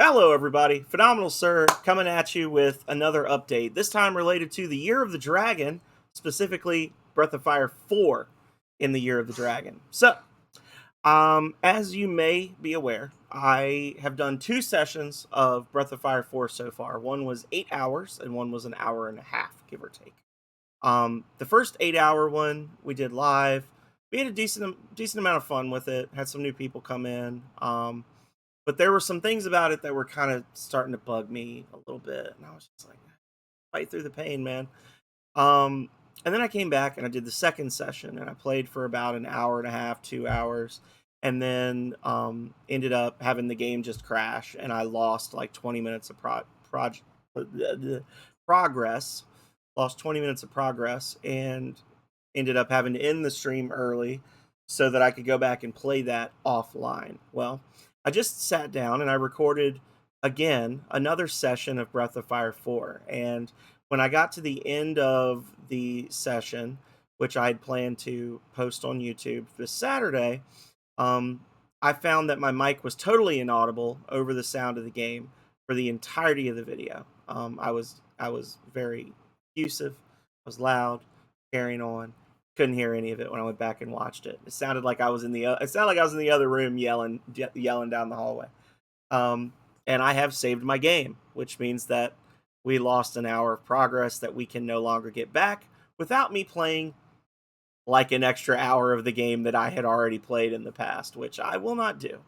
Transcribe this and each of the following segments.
Hello, everybody. Phenomenal Sir coming at you with another update, this time related to the Year of the Dragon, specifically Breath of Fire 4 in the Year of the Dragon. As you may be aware, I have done two sessions of Breath of Fire 4 so far. One was 8 hours, and one was an hour and a half, give or take. The first 8 hour one we did live. We had a decent amount of fun with it. Had some new people come in. But there were some things about it that were kind of starting to bug me a little bit, and I was just like, fight through the pain, man. And then I came back and I did the second session, and I played for about an hour and a half, 2 hours, and then ended up having the game just crash, and I lost like 20 minutes of progress. Lost 20 minutes of progress, and ended up having to end the stream early so that I could go back and play that offline. Well, I just sat down and I recorded again another session of Breath of Fire 4. And when I got to the end of the session, which I had planned to post on YouTube this Saturday, I found that my mic was totally inaudible over the sound of the game for the entirety of the video. I was very effusive, I was loud, carrying on. Couldn't hear any of it when I went back and watched it. It sounded like I was in the other room yelling down the hallway. And I have saved my game, which means that we lost an hour of progress that we can no longer get back without me playing like an extra hour of the game that I had already played in the past, which I will not do.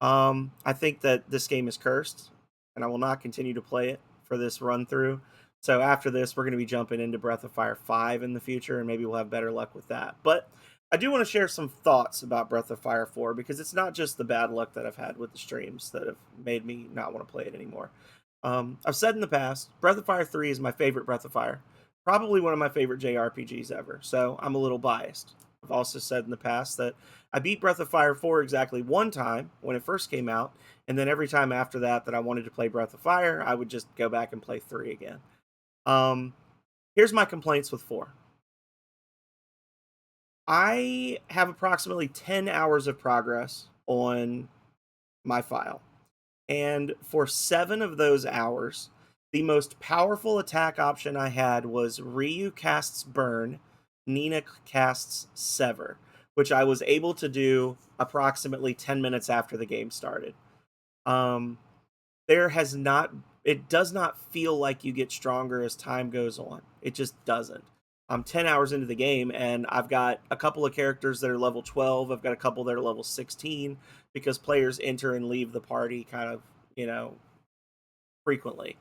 I think that this game is cursed, and I will not continue to play it for this run through. So after this, we're going to be jumping into Breath of Fire 5 in the future, and maybe we'll have better luck with that. But I do want to share some thoughts about Breath of Fire 4, because it's not just the bad luck that I've had with the streams that have made me not want to play it anymore. I've said in the past, Breath of Fire 3 is my favorite Breath of Fire. Probably one of my favorite JRPGs ever, so I'm a little biased. I've also said in the past that I beat Breath of Fire 4 exactly one time when it first came out, and then every time after that I wanted to play Breath of Fire, I would just go back and play 3 again. Here's my complaints with 4. I have approximately 10 hours of progress on my file. And for 7 of those hours, the most powerful attack option I had was Ryu casts Burn, Nina casts Sever, which I was able to do approximately 10 minutes after the game started. It does not feel like you get stronger as time goes on. It just doesn't. I'm 10 hours into the game, and I've got a couple of characters that are level 12. I've got a couple that are level 16, because players enter and leave the party kind of, frequently.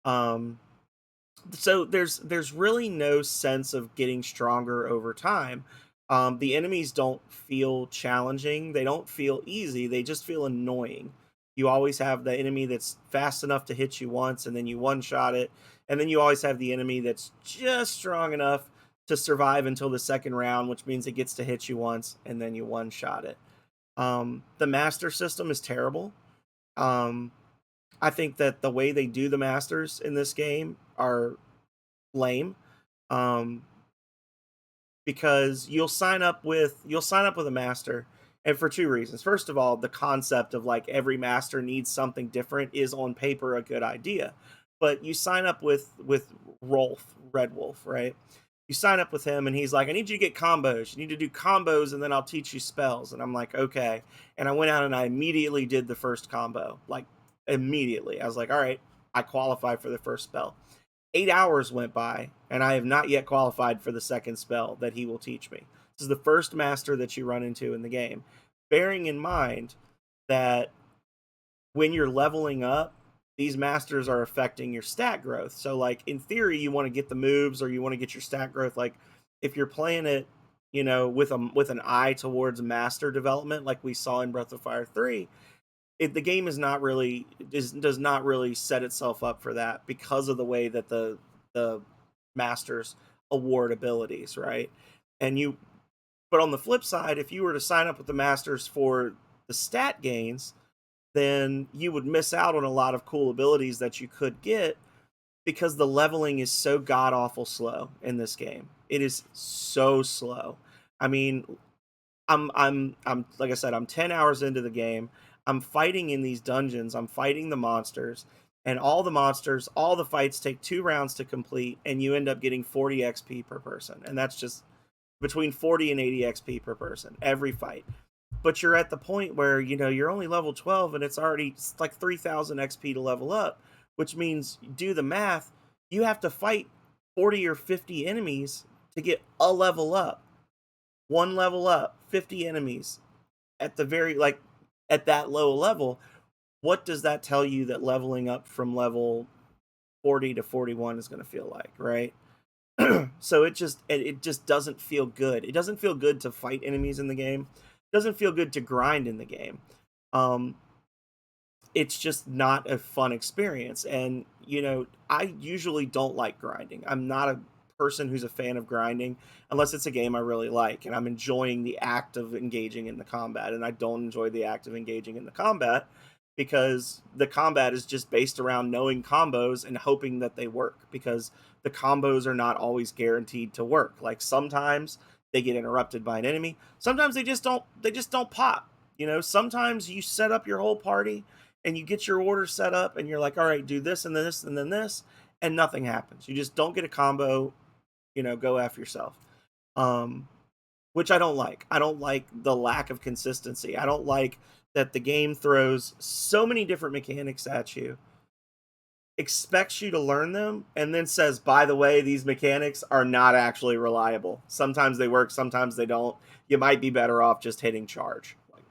So there's really no sense of getting stronger over time. The enemies don't feel challenging. They don't feel easy. They just feel annoying. You always have the enemy that's fast enough to hit you once, and then you one-shot it. And then you always have the enemy that's just strong enough to survive until the second round, which means it gets to hit you once, and then you one-shot it. The master system is terrible. I think that the way they do the masters in this game are lame. Because you'll sign up with a master, and for two reasons. First of all, the concept of like every master needs something different is on paper a good idea. But you sign up with Red Wolf, right? You sign up with him, and he's like, I need you to get combos. You need to do combos, and then I'll teach you spells. And I'm like, okay. And I went out and I immediately did the first combo. Like, immediately. I was like, all right, I qualify for the first spell. 8 hours went by, and I have not yet qualified for the second spell that he will teach me. This is the first master that you run into in the game. Bearing in mind that when you're leveling up, these masters are affecting your stat growth. So, like, in theory, you want to get the moves, or you want to get your stat growth. Like, if you're playing it, with an eye towards master development, like we saw in Breath of Fire 3, the game does not really set itself up for that, because of the way that the masters award abilities, right? But on the flip side, if you were to sign up with the masters for the stat gains, then you would miss out on a lot of cool abilities that you could get, because the leveling is so god awful slow in this game. It is so slow. I mean, I'm like I said, I'm 10 hours into the game. I'm fighting in these dungeons, I'm fighting the monsters, and all the monsters, all the fights take 2 rounds to complete, and you end up getting 40 XP per person. And that's just between 40 and 80 XP per person every fight. But you're at the point where, you're only level 12 and it's like 3,000 XP to level up, which means, do the math, you have to fight 40 or 50 enemies to get a level up. One level up, 50 enemies at the at that low level. What does that tell you that leveling up from level 40 to 41 is going to feel like, right? So it just doesn't feel good. It doesn't feel good to fight enemies in the game. It doesn't feel good to grind in the game. It's just not a fun experience. And I usually don't like grinding. I'm not a person who's a fan of grinding unless it's a game I really like and I'm enjoying the act of engaging in the combat. And I don't enjoy the act of engaging in the combat because the combat is just based around knowing combos and hoping that they work, because the combos are not always guaranteed to work. Like, sometimes they get interrupted by an enemy, sometimes they just don't pop. Sometimes you set up your whole party and you get your order set up and you're like, all right, do this and this and then this, and nothing happens. You just don't get a combo. Go F yourself. Which I don't like. I don't like the lack of consistency. I don't like that the game throws so many different mechanics at you, expects you to learn them, and then says, by the way, these mechanics are not actually reliable. Sometimes they work, sometimes they don't. You might be better off just hitting charge. Like,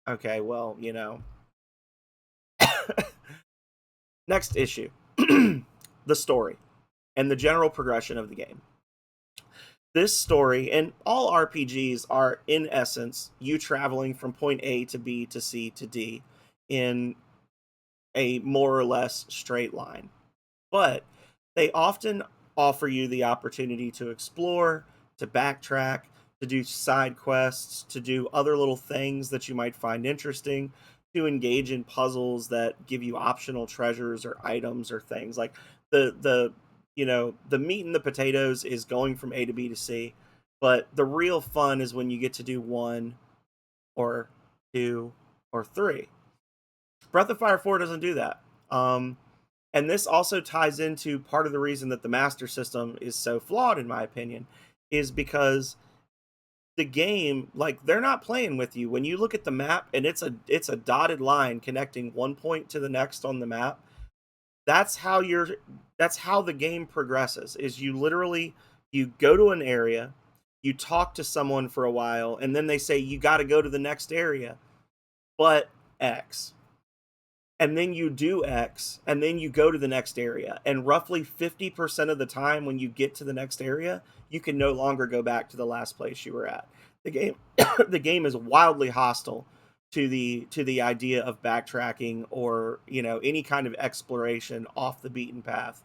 okay, well, Next issue. The story and the general progression of the game. This story, and all RPGs are, in essence, you traveling from point A to B to C to D in a more or less straight line. But they often offer you the opportunity to explore, to backtrack, to do side quests, to do other little things that you might find interesting, to engage in puzzles that give you optional treasures or items or things. Like, the meat and the potatoes is going from A to B to C, but the real fun is when you get to do 1 or 2 or 3. Breath of Fire 4 doesn't do that. And this also ties into part of the reason that the Master System is so flawed, in my opinion, is because the game, like, they're not playing with you. When you look at the map and it's a dotted line connecting one point to the next on the map, that's how the game progresses. Is you go to an area, you talk to someone for a while, and then they say you got to go to the next area, but X. And then you do X, and then you go to the next area. And roughly 50% of the time when you get to the next area, you can no longer go back to the last place you were at. The game is wildly hostile to the idea of backtracking or, any kind of exploration off the beaten path,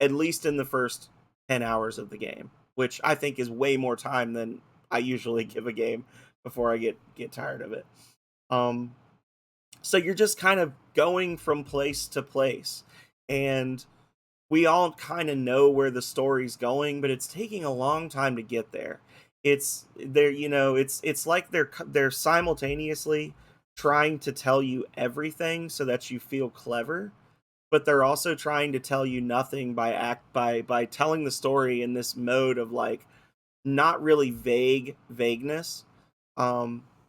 at least in the first 10 hours of the game, which I think is way more time than I usually give a game before I get tired of it. So you're just kind of going from place to place, and we all kind of know where the story's going, but it's taking a long time to get there. It's there, it's like they're simultaneously trying to tell you everything so that you feel clever, but they're also trying to tell you nothing by telling the story in this mode of, like, not really vagueness.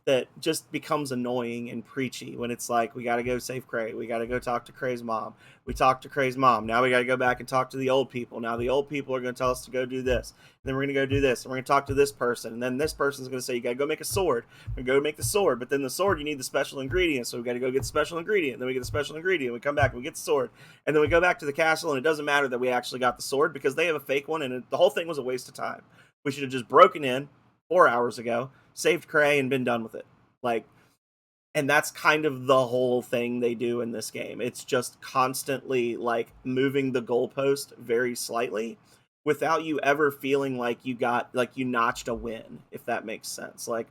That just becomes annoying and preachy when it's like, we got to go save Cray. We got to go talk to Cray's mom. We talked to Cray's mom. Now we got to go back and talk to the old people. Now the old people are going to tell us to go do this. And then we're going to go do this. And we're going to talk to this person. And then this person's going to say, you got to go make a sword. We're going to go make the sword. But then the sword, you need the special ingredient. So we got to go get the special ingredient. And then we get the special ingredient. We come back and we get the sword. And then we go back to the castle. And it doesn't matter that we actually got the sword because they have a fake one. And the whole thing was a waste of time. We should have just broken in 4 hours ago, saved Cray, and been done with it. Like, and that's kind of the whole thing they do in this game. It's just constantly, like, moving the goalpost very slightly without you ever feeling like you notched a win, if that makes sense. Like,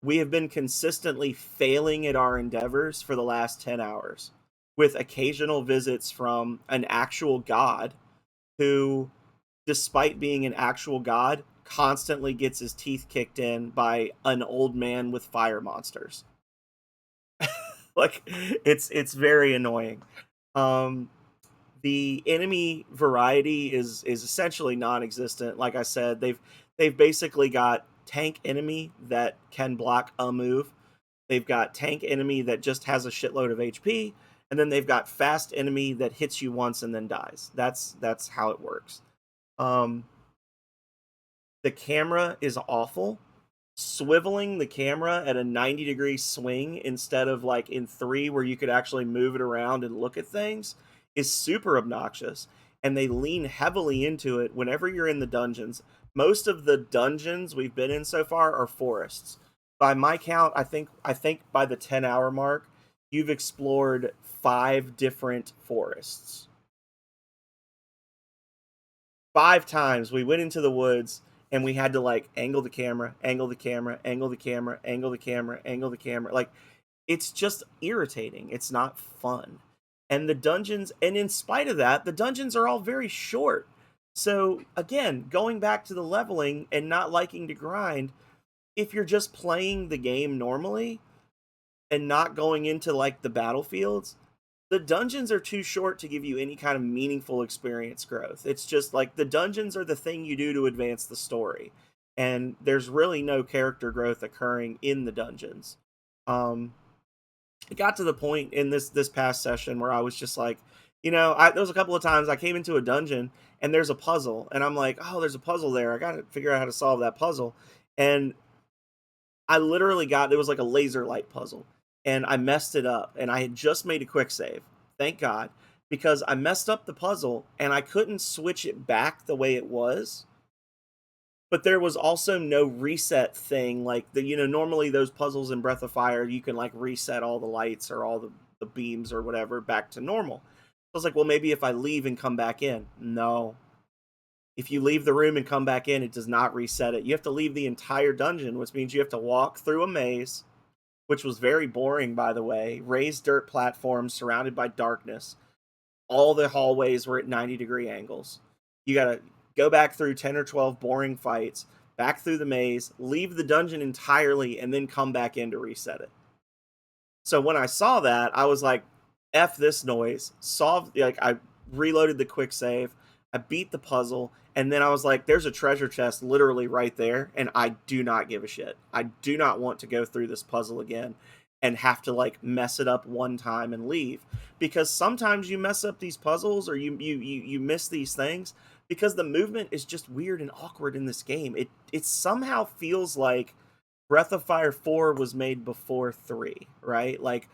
we have been consistently failing at our endeavors for the last 10 hours with occasional visits from an actual god who, despite being an actual god, constantly gets his teeth kicked in by an old man with fire monsters. Like it's very annoying. Um, the enemy variety is essentially non-existent. Like I said, they've basically got tank enemy that can block a move. They've got tank enemy that just has a shitload of HP, and then they've got fast enemy that hits you once and then dies. That's how it works. Um, the camera is awful. Swiveling the camera at a 90-degree swing instead of like in 3 where you could actually move it around and look at things is super obnoxious, and they lean heavily into it whenever you're in the dungeons. Most of the dungeons we've been in so far are forests. By my count, I think by the 10-hour mark, you've explored 5 different forests. 5 times we went into the woods and we had to like angle the camera, angle the camera, angle the camera, angle the camera, angle the camera. Like it's just irritating. It's not fun. And the dungeons, and in spite of that, the dungeons are all very short. So again, going back to the leveling and not liking to grind, if you're just playing the game normally and not going into like the battlefields, the dungeons are too short to give you any kind of meaningful experience growth. It's just like the dungeons are the thing you do to advance the story. And there's really no character growth occurring in the dungeons. Um, it got to the point in this past session where I was just like, there was a couple of times I came into a dungeon and there's a puzzle, and I'm like, oh, there's a puzzle there. I got to figure out how to solve that puzzle. And I literally got it was like a laser light puzzle, and I messed it up, and I had just made a quick save. Thank God, because I messed up the puzzle and I couldn't switch it back the way it was. But there was also no reset thing like normally those puzzles in Breath of Fire you can like reset all the lights or all the beams or whatever back to normal. I was like, well, maybe if I leave and come back in. No. If you leave the room and come back in, it does not reset it. You have to leave the entire dungeon, which means you have to walk through a maze, which was very boring, by the way. Raised dirt platforms surrounded by darkness. All the hallways were at 90-degree angles. You got to go back through 10 or 12 boring fights, back through the maze, leave the dungeon entirely, and then come back in to reset it. So when I saw that, I was like, F this noise. I reloaded the quick save. I beat the puzzle, and then I was like, there's a treasure chest literally right there, and I do not give a shit. I do not want to go through this puzzle again and have to like mess it up one time and leave, because sometimes you mess up these puzzles or you miss these things because the movement is just weird and awkward in this game. It somehow feels like Breath of Fire 4 was made before 3, right? Like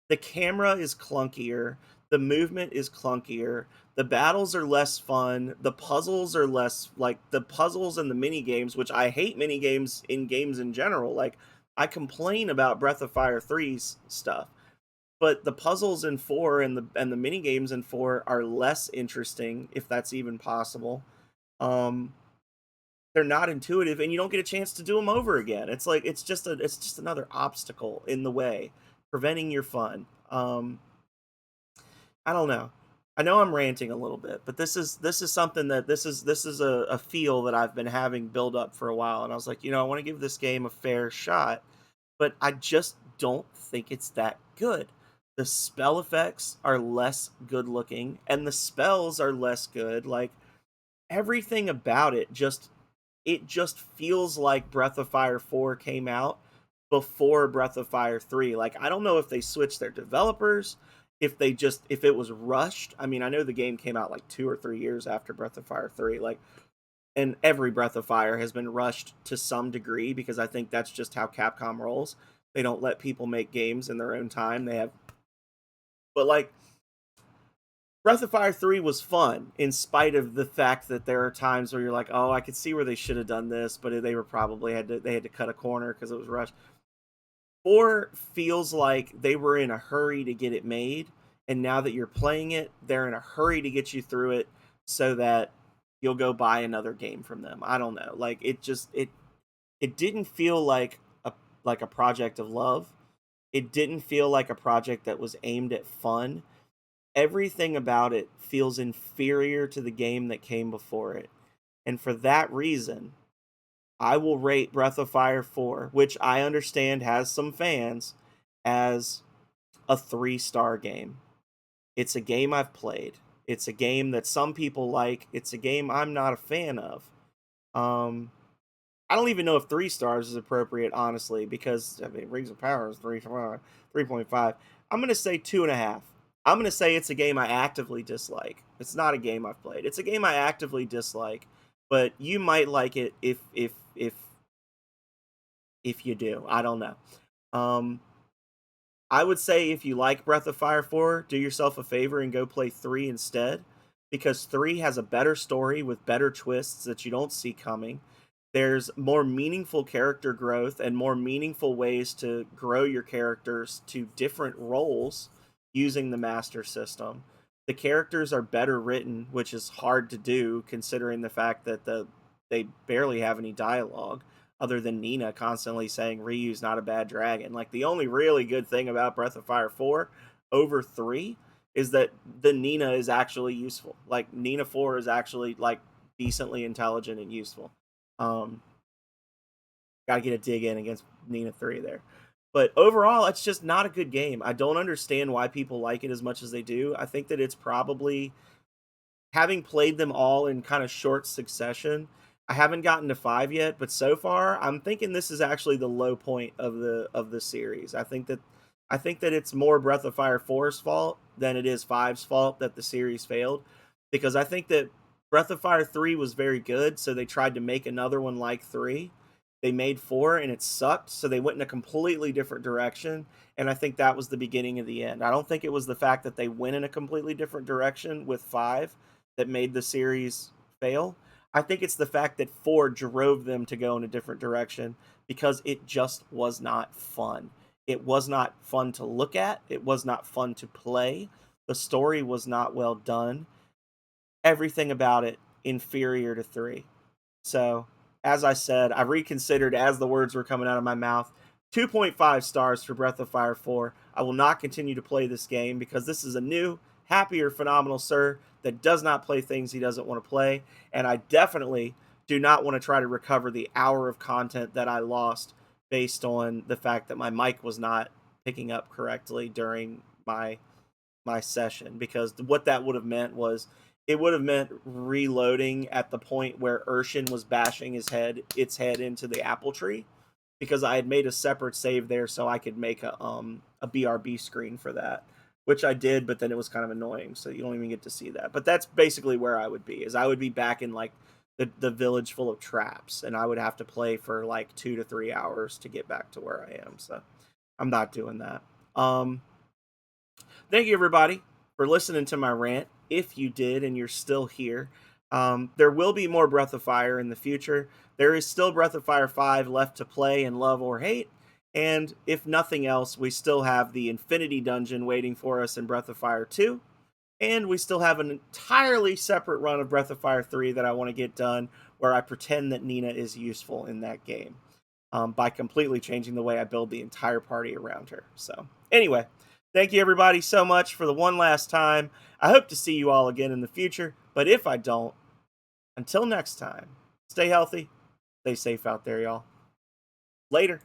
the camera is clunkier, the movement is clunkier, the battles are less fun, the puzzles are less like the puzzles and the mini games, which I hate mini games in games in general. Like I complain about Breath of Fire 3's stuff, but the puzzles in 4 and the mini games in 4 are less interesting, if that's even possible. Um they're not intuitive, and you don't get a chance to do them over again. It's like it's just another obstacle in the way, preventing your fun. I don't know. I know I'm ranting a little bit, but this is something that this is a feel that I've been having build up for a while, and I was like, I want to give this game a fair shot, but I just don't think it's that good. The spell effects are less good looking, and the spells are less good. Like everything about it just feels like Breath of Fire 4 came out before Breath of Fire 3. Like I don't know if they switched their developers, if it was rushed. I mean, I know the game came out like 2 or 3 years after Breath of Fire 3. Like and every Breath of Fire has been rushed to some degree because I think that's just how Capcom rolls. They don't let people make games in their own time. But like Breath of Fire 3 was fun in spite of the fact that there are times where you're like, "Oh, I could see where they should have done this, but they had to cut a corner because it was rushed." 4 feels like they were in a hurry to get it made, and now that you're playing it, they're in a hurry to get you through it so that you'll go buy another game from them. I don't know. Like it didn't feel like a project of love. It didn't feel like a project that was aimed at fun. Everything about it feels inferior to the game that came before it. And for that reason, I will rate Breath of Fire 4, which I understand has some fans, as a 3-star game. It's a game I've played. It's a game that some people like. It's a game I'm not a fan of. Um, I don't even know if 3 stars is appropriate, honestly, because I mean, Rings of Power is 3.5. I'm gonna say 2.5. I'm gonna say it's a game I actively dislike. It's not a game I've played. It's a game I actively dislike, but you might like it if you do. I don't know. Um, I would say if you like Breath of Fire 4, do yourself a favor and go play 3 instead, because 3 has a better story with better twists that you don't see coming. There's more meaningful character growth and more meaningful ways to grow your characters to different roles using the Master System. The characters are better written, which is hard to do considering the fact that they barely have any dialogue other than Nina constantly saying Ryu's not a bad dragon. Like, the only really good thing about Breath of Fire 4 over 3 is that the Nina is actually useful. Like, Nina 4 is actually like decently intelligent and useful. Um, Gotta get a dig in against Nina 3 there. But overall, it's just not a good game. I don't understand why people like it as much as they do. I think that it's probably, having played them all in kind of short succession, I haven't gotten to 5 yet, but so far I'm thinking this is actually the low point of the series. I think that it's more Breath of Fire 4's fault than it is 5's fault that the series failed, because I think that Breath of Fire 3 was very good, so they tried to make another one like 3. They made 4 and it sucked, so they went in a completely different direction, and I think that was the beginning of the end. I don't think it was the fact that they went in a completely different direction with 5 that made the series fail. I think it's the fact that 4 drove them to go in a different direction because it just was not fun. It was not fun to look at. It was not fun to play. The story was not well done. Everything about it inferior to 3. So, as I said, I reconsidered as the words were coming out of my mouth. 2.5 stars for Breath of Fire 4. I will not continue to play this game because this is a new, happier, phenomenal sir that does not play things he doesn't want to play. And I definitely do not want to try to recover the hour of content that I lost based on the fact that my mic was not picking up correctly during my session, because what that would have meant was it would have meant reloading at the point where Urshan was bashing its head into the apple tree, because I had made a separate save there so I could make a BRB screen for that, which I did, but then it was kind of annoying, so you don't even get to see that. But that's basically where I would be, is I would be back in like the village full of traps, and I would have to play for like 2 to 3 hours to get back to where I am. So I'm not doing that. Thank you, everybody, for listening to my rant. If you did and you're still here, there will be more Breath of Fire in the future. There is still Breath of Fire 5 left to play and love or hate. And if nothing else, we still have the Infinity Dungeon waiting for us in Breath of Fire 2. And we still have an entirely separate run of Breath of Fire 3 that I want to get done, where I pretend that Nina is useful in that game, by completely changing the way I build the entire party around her. So, anyway, thank you, everybody, so much for the one last time. I hope to see you all again in the future, but if I don't, until next time, stay healthy, stay safe out there, y'all. Later.